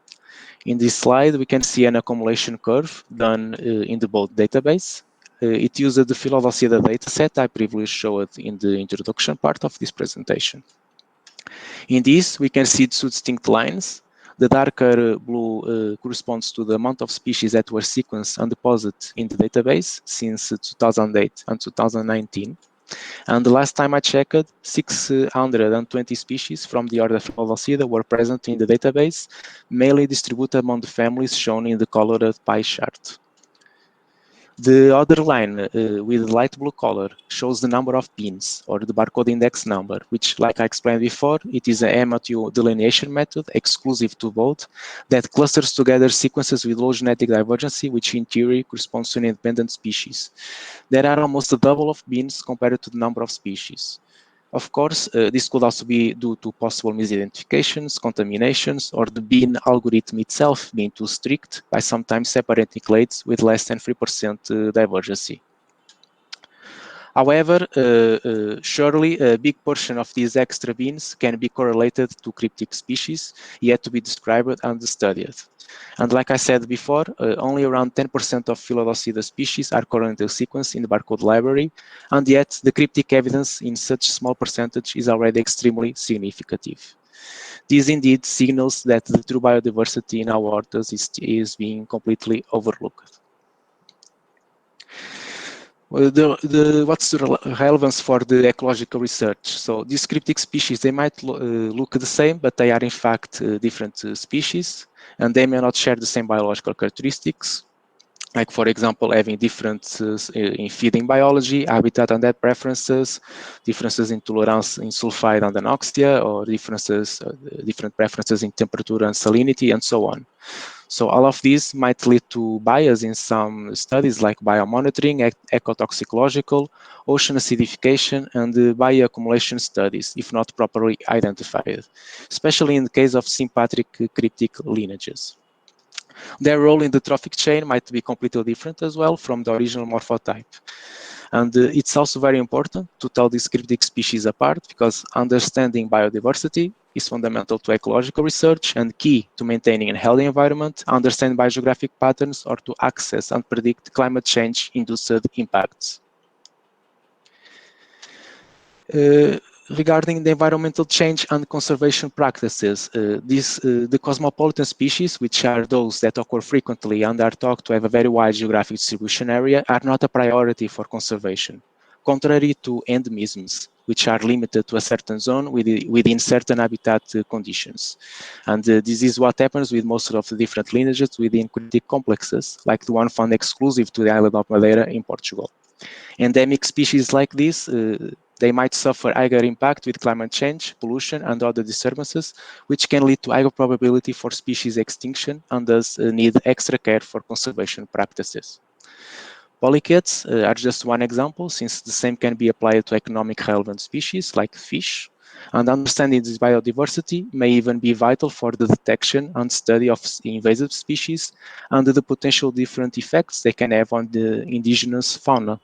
In this slide, we can see an accumulation curve done in the both database. It uses the Philodocida dataset I previously showed in the introduction part of this presentation. In this, we can see two distinct lines. The darker blue corresponds to the amount of species that were sequenced and deposited in the database since 2008 and 2019. And the last time I checked, 620 species from the order Philodocida were present in the database, mainly distributed among the families shown in the colored pie chart. The other line with light blue color shows the number of pins, or the barcode index number, which, like I explained before, it is an MATU delineation method exclusive to both that clusters together sequences with low genetic divergency, which in theory corresponds to an independent species. There are almost a double of bins compared to the number of species. Of course, this could also be due to possible misidentifications, contaminations, or the bin algorithm itself being too strict by sometimes separating clades with less than 3% divergency. However, surely a big portion of these extra bins can be correlated to cryptic species yet to be described and studied. And like I said before, only around 10% of Philodocida species are currently sequenced in the barcode library, and yet the cryptic evidence in such small percentage is already extremely significant. This indeed signals that the true biodiversity in our waters is being completely overlooked. Well, what's the relevance for the ecological research? So these cryptic species, they might look the same, but they are in fact different species, and they may not share the same biological characteristics, like for example, having differences in feeding biology, habitat and diet preferences, differences in tolerance in sulfide and anoxia, or different preferences in temperature and salinity, and so on. So all of these might lead to bias in some studies like biomonitoring, ecotoxicological, ocean acidification, and bioaccumulation studies, if not properly identified, especially in the case of sympatric cryptic lineages. Their role in the trophic chain might be completely different as well from the original morphotype. And it's also very important to tell these cryptic species apart because understanding biodiversity is fundamental to ecological research and key to maintaining a healthy environment, understand biogeographic patterns, or to access and predict climate change-induced impacts. Regarding the environmental change and conservation practices, the cosmopolitan species, which are those that occur frequently and are thought to have a very wide geographic distribution area, are not a priority for conservation, contrary to endemisms, which are limited to a certain zone within certain habitat conditions. And this is what happens with most of the different lineages within cryptic complexes, like the one found exclusive to the island of Madeira in Portugal. Endemic species like this, they might suffer higher impact with climate change, pollution, and other disturbances, which can lead to higher probability for species extinction and thus need extra care for conservation practices. Polychaetes are just one example, since the same can be applied to economic relevant species like fish, and understanding this biodiversity may even be vital for the detection and study of invasive species and the potential different effects they can have on the indigenous fauna.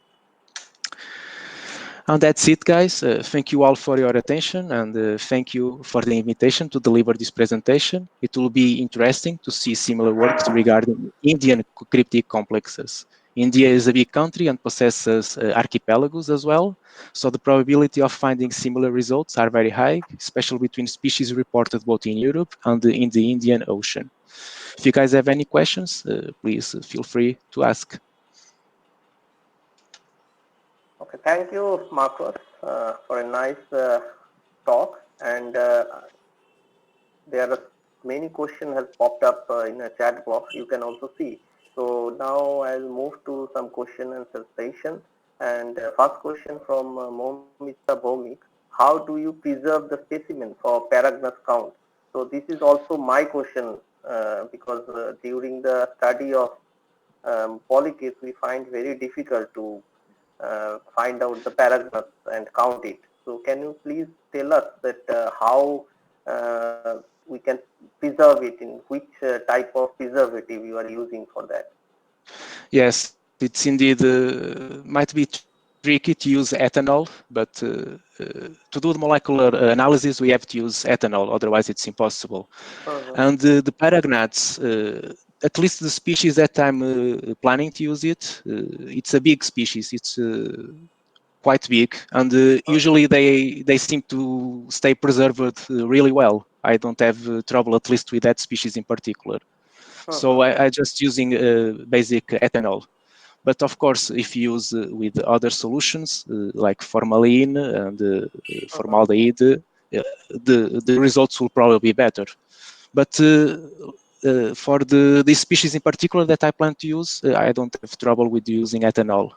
And that's it, guys. Thank you all for your attention, and thank you for the invitation to deliver this presentation. It will be interesting to see similar works regarding Indian cryptic complexes. India is a big country and possesses archipelagos as well, so the probability of finding similar results are very high, especially between species reported both in Europe and in the Indian Ocean. If you guys have any questions, please feel free to ask. Okay, thank you, Marcos, for a nice talk. And there are many questions have popped up in a chat box. You can also see. So now I'll move to some question and answer session. And first question from Momita Bhomik. How do you preserve the specimen for Paragnus count? So this is also my question because during the study of polychaete, we find very difficult to find out the Paragnus and count it. So can you please tell us that how we can preserve it, in which type of preservative you are using for that? Yes, it's indeed might be tricky to use ethanol, but to do the molecular analysis, we have to use ethanol, otherwise it's impossible. And the Paragnats, at least the species that I'm planning to use it, it's a big species. It's quite big, and usually they seem to stay preserved really well. I don't have trouble, at least with that species in particular. So I just using basic ethanol. But of course, if you use with other solutions like formalin and formaldehyde, the results will probably be better. But for this species in particular that I plan to use, I don't have trouble with using ethanol.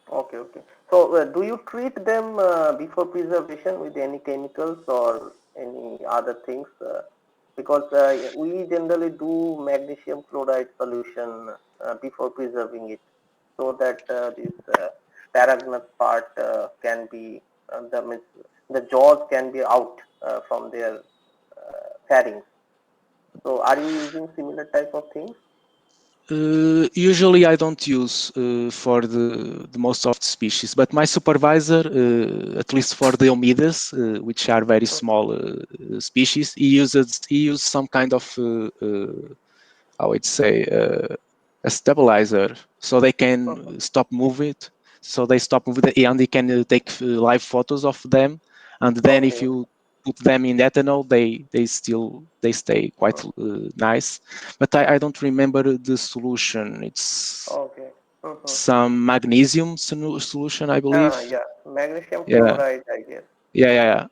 Okay, okay. So do you treat them before preservation with any chemicals or any other things? Because we generally do magnesium chloride solution before preserving it, so that this Paragnus part can be the jaws can be out from their pharynx. So are you using similar type of things? Usually I don't use for the most of the species, but my supervisor, at least for the Omidas, which are very small species, he used some kind of I would say a stabilizer, so they can stop moving it. So they stop moving it, and they can take live photos of them, and then if you put them in ethanol, they stay quite nice. But I don't remember the solution. It's some magnesium solution, I believe. Yeah, magnesium Yeah, chloride, I guess. yeah.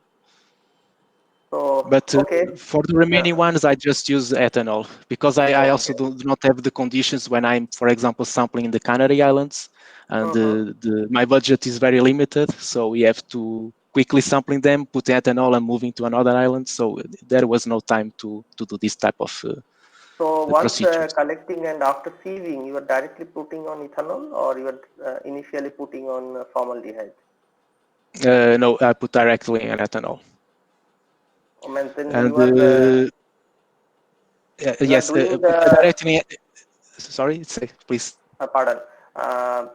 So But for the remaining ones, I just use ethanol because I also do not have the conditions when I'm, for example, sampling the Canary Islands, and my budget is very limited. So we have to quickly sampling them, put ethanol, and moving to another island. So there was no time to do this type of so once procedures. collecting and after sieving, you are directly putting on ethanol, or you are initially putting on formaldehyde? No, I put directly in ethanol. Then And you are yes, doing put the directly. Sorry, say please. pardon.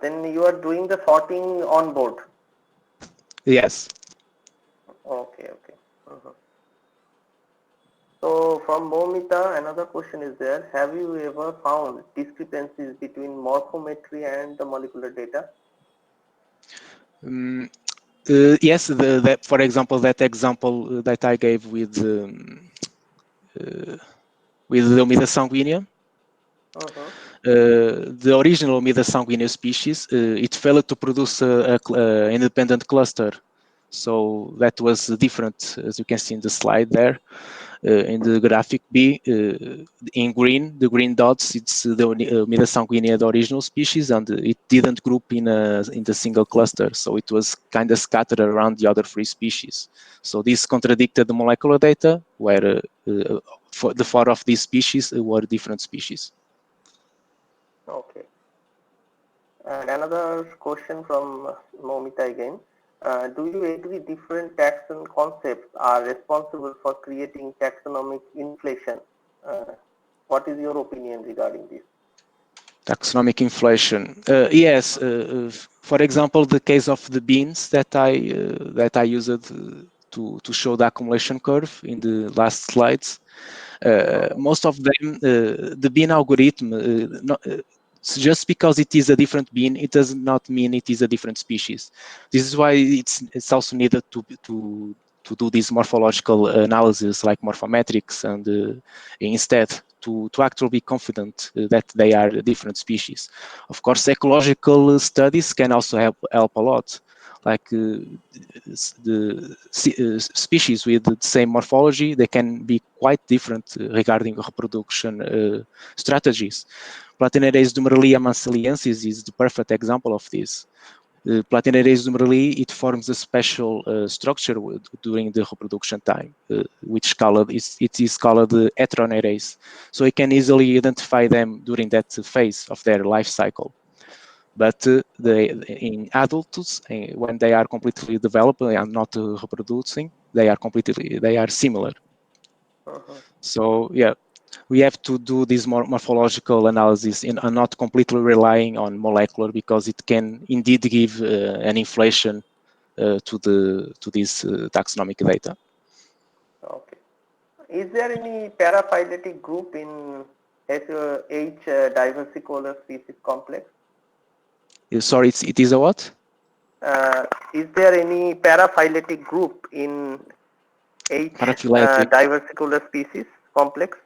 Then you are doing the sorting on board. Yes. Okay, okay. So from Momita, another question is there. Have you ever found discrepancies between morphometry and the molecular data? Yes, that, for example, that example that I gave with the Omida sanguinea. The original Omida sanguinea species, it failed to produce an independent cluster. So that was different, as you can see in the slide there. In the graphic B, in green, the green dots, it's the Omida sanguinea, the original species, and it didn't group in the single cluster. So it was kind of scattered around the other three species. So this contradicted the molecular data, where for the four of these species were different species. Okay. And another question from Momita again. Do you agree different taxon concepts are responsible for creating taxonomic inflation? What is your opinion regarding this? Taxonomic inflation. Yes. For example, the case of the beans that I used to show the accumulation curve in the last slides. Most of them, the bean algorithm, just because it is a different bean, it does not mean it is a different species. This is why it's also needed to do this morphological analysis like morphometrics, and instead to actually be confident that they are different species. Of course, ecological studies can also help a lot. Like the species with the same morphology, they can be quite different regarding reproduction strategies. Platinereis dumerlii amanseliensis is the perfect example of this. Platinereis dumerlii, it forms a special structure during the reproduction time, which it is called heteronereis. So you can easily identify them during that phase of their life cycle. But in adults, when they are completely developed and not reproducing, they are similar. So yeah, we have to do this morphological analysis and not completely relying on molecular, because it can indeed give an inflation to this taxonomic data. Okay. Is there any paraphyletic group in H diversicolor species complex? Sorry, it is a what? Is there any paraphyletic group in H Paraphyletic. diversicolor species complex?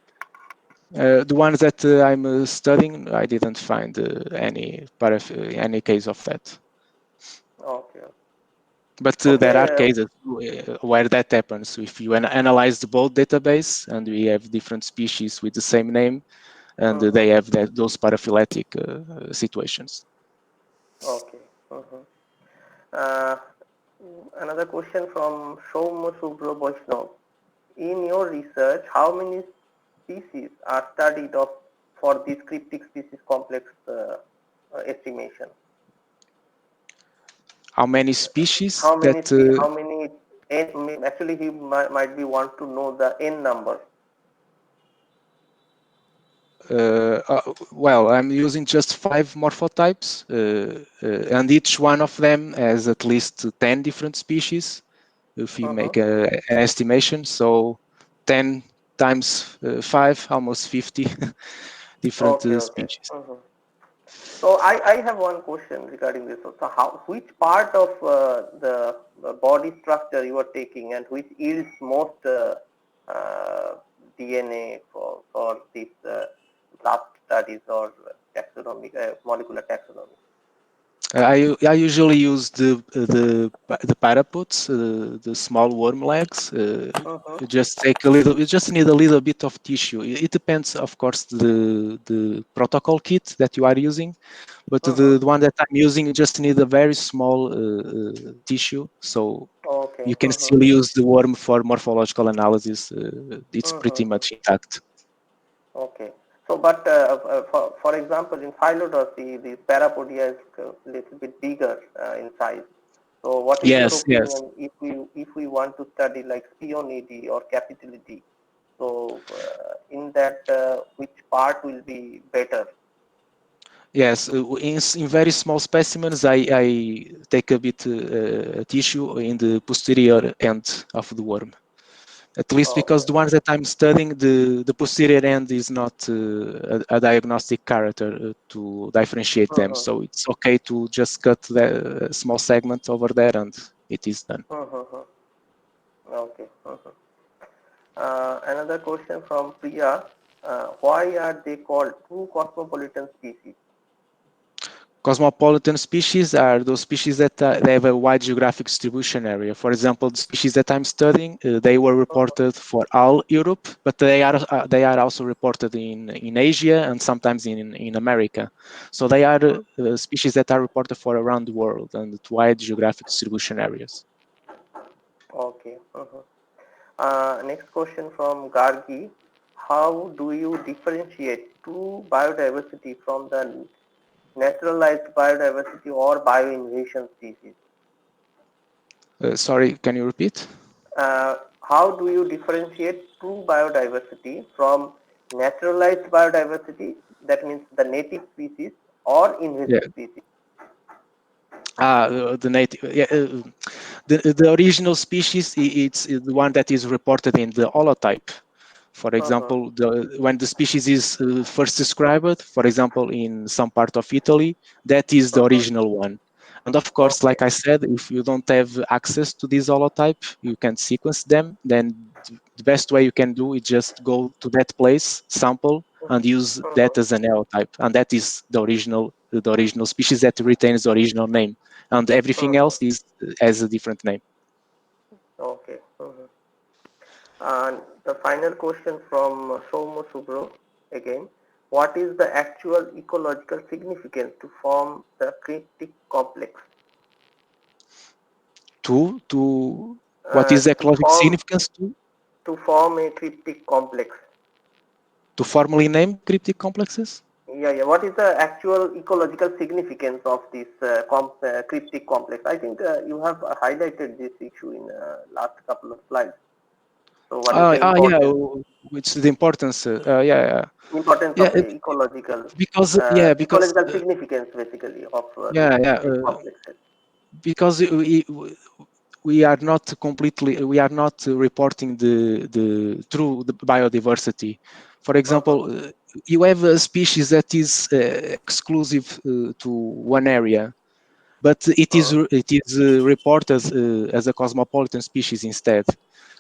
The ones that I'm studying, I didn't find any case of that. Okay. But Okay, there are cases where that happens. If you analyze the both database and we have different species with the same name, and they have those paraphyletic situations. Okay. Another question from Soumya Subro Vaishnav. In your research, how many species are studied for this cryptic species complex estimation? How many species? How many? Actually, he might be want to know the n number. Well, I'm using just 5 morphotypes, and each one of them has at least 10 different species. If we make an estimation, so 10 times 5, almost 50 different species. So I have one question regarding this. So which part of the body structure you are taking and which yields most DNA for these blast studies or taxonomic molecular taxonomy? I usually use the parapods, the small worm legs. You just take a little. You just need a little bit of tissue. It depends, of course, the protocol kit that you are using, but the one that I'm using, you just need a very small tissue, so you can still use the worm for morphological analysis. It's pretty much intact. Okay. So, but for example, in Phyllodosi, the parapodia is a little bit bigger in size. So, what is your opinion if we want to study like Spionidae or Capitalidae? So, in that, which part will be better? Yes, in very small specimens, I take a bit tissue in the posterior end of the worm. At least because the ones that I'm studying, the posterior end is not a diagnostic character to differentiate them. So it's okay to just cut the small segment over there and it is done. Okay. Another question from Priya. Why are they called true cosmopolitan species? Cosmopolitan species are those species that they have a wide geographic distribution area. For example, the species that I'm studying, they were reported for all Europe, but they are also reported in Asia and sometimes in America. So they are species that are reported for around the world and wide geographic distribution areas. Okay. Next question from Gargi. How do you differentiate true biodiversity from the naturalized biodiversity or bioinvasion species? Sorry, can you repeat? How do you differentiate true biodiversity from naturalized biodiversity, that means the native species, or invasive species? The native, the original species, it's the one that is reported in the holotype. For example, when the species is first described, for example, in some part of Italy, that is the original one. And of course, like I said, if you don't have access to this holotype, you can't sequence them, then the best way you can do is just go to that place, sample, and use that as an holotype. And that is the original species that retains the original name. And everything else is has a different name. Okay. And the final question from Somo Subro again. What is the actual ecological significance to form the cryptic complex? To what is the To ecological form significance a cryptic complex. to formally name cryptic complexes? Yeah. What is the actual ecological significance of this cryptic complex? I think you have highlighted this issue in last couple of slides. So, what is the Yeah, importance which is the importance? Yeah, importance yeah, of ecological because significance basically of this yeah, yeah, cryptic complexes? because we are not completely we are not reporting the true the biodiversity. For example, you have a species that is exclusive to one area, but it is reported as a cosmopolitan species instead.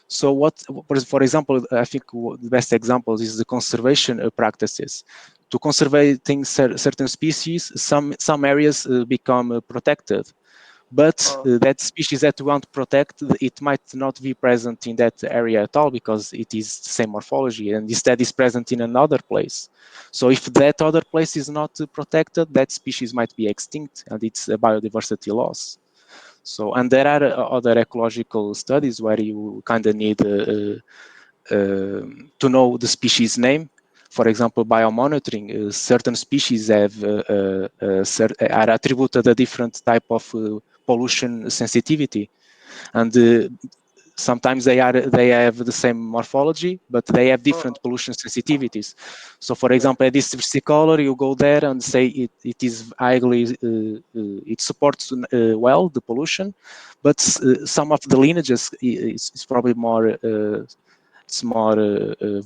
So what, for example, I think the best example is the conservation practices. To conserving certain species, some areas become protected, but that species that we want to protect, it might not be present in that area at all because it is the same morphology and instead is present in another place. So if that other place is not protected, that species might be extinct and it's a biodiversity loss. So, and there are other ecological studies where you kind of need to know the species name. For example, biomonitoring, certain species are attributed a different type of pollution sensitivity, and sometimes they have the same morphology, but they have different pollution sensitivities. So, for example, at this versicolor, you go there and say it is highly it supports well the pollution, but some of the lineages is probably more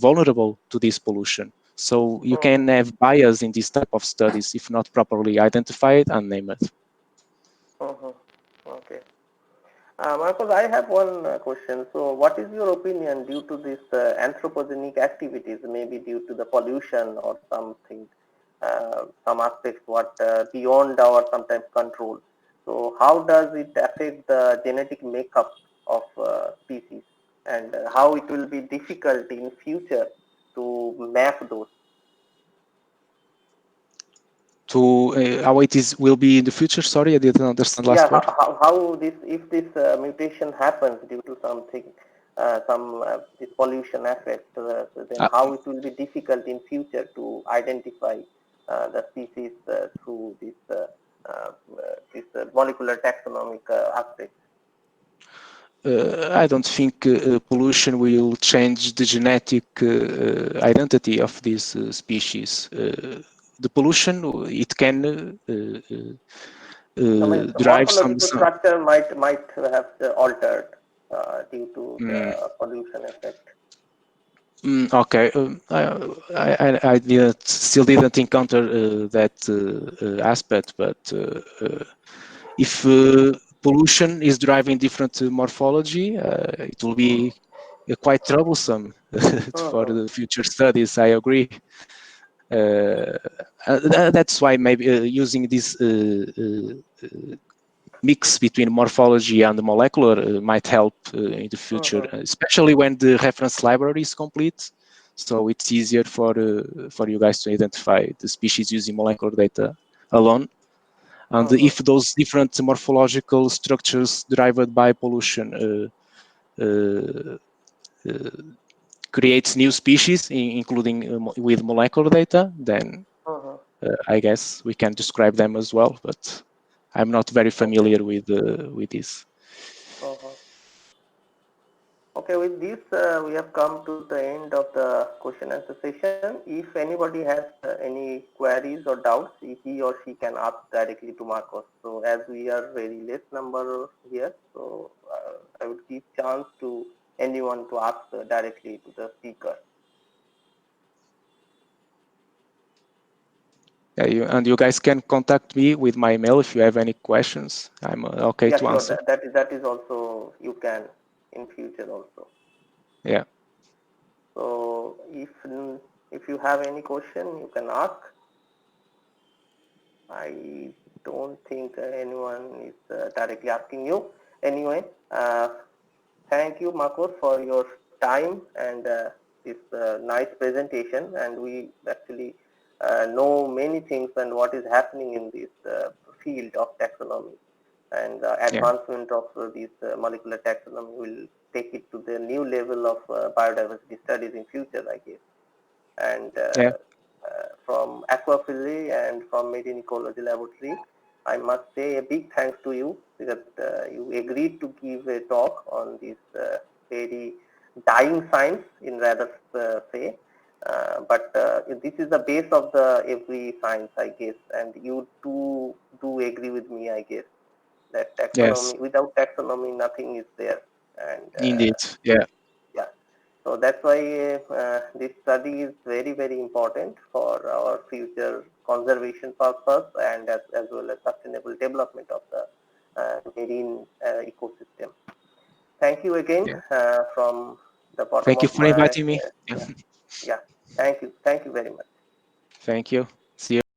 vulnerable to this pollution. So you can have bias in this type of studies if not properly identified and named. Okay. Marcos, I have one question. So, what is your opinion due to this anthropogenic activities, maybe due to the pollution or something, some aspects what beyond our sometimes control? So, how does it affect the genetic makeup of species, and how it will be difficult in future to map those? To how it is will be in the future. Sorry, I didn't understand the Yeah, last word. how this, if this mutation happens due to something, some this pollution effect, so then how it will be difficult in future to identify the species through this molecular taxonomic aspect. I don't think pollution will change the genetic identity of this species. The pollution, it can I mean, the derive morphological structure might have altered due to the pollution effect. Okay, I still didn't encounter that aspect, but if pollution is driving different morphology, it will be quite troublesome for the future studies. I agree. That's why maybe using this mix between morphology and molecular might help in the future, especially when the reference library is complete. So it's easier for you guys to identify the species using molecular data alone. And if those different morphological structures derived by pollution creates new species, including with molecular data, then I guess we can describe them as well. But I'm not very familiar with this. Okay, with this, we have come to the end of the question answer session. If anybody has any queries or doubts, he or she can ask directly to Marcos. So as we are very less number here, so I would give chance to anyone to ask directly to the speaker. And you guys can contact me with my email if you have any questions. I'm okay Yeah, to sure. answer. That is also you can in future also. Yeah. So if you have any question, you can ask. I don't think anyone is directly asking you. Anyway, thank you, Marcos, for your time and this nice presentation. And we actually know many things and what is happening in this field of taxonomy. And advancement of this molecular taxonomy will take it to the new level of biodiversity studies in future, I guess. And Yeah. from Aquaphily and from Marine Ecology Laboratory, I must say a big thanks to you because you agreed to give a talk on this very dying science in rather say. But this is the base of the every science, I guess, and you too do agree with me, I guess, that Yes. taxonomy, without taxonomy, nothing is there. And Indeed. Yeah. yeah, so that's why this study is very, very important for our future conservation purpose and as well as sustainable development of the marine ecosystem. Thank you again Yeah. from the bottom Thank you of for my inviting me. yeah, yeah. Thank you very much. Thank you. See you.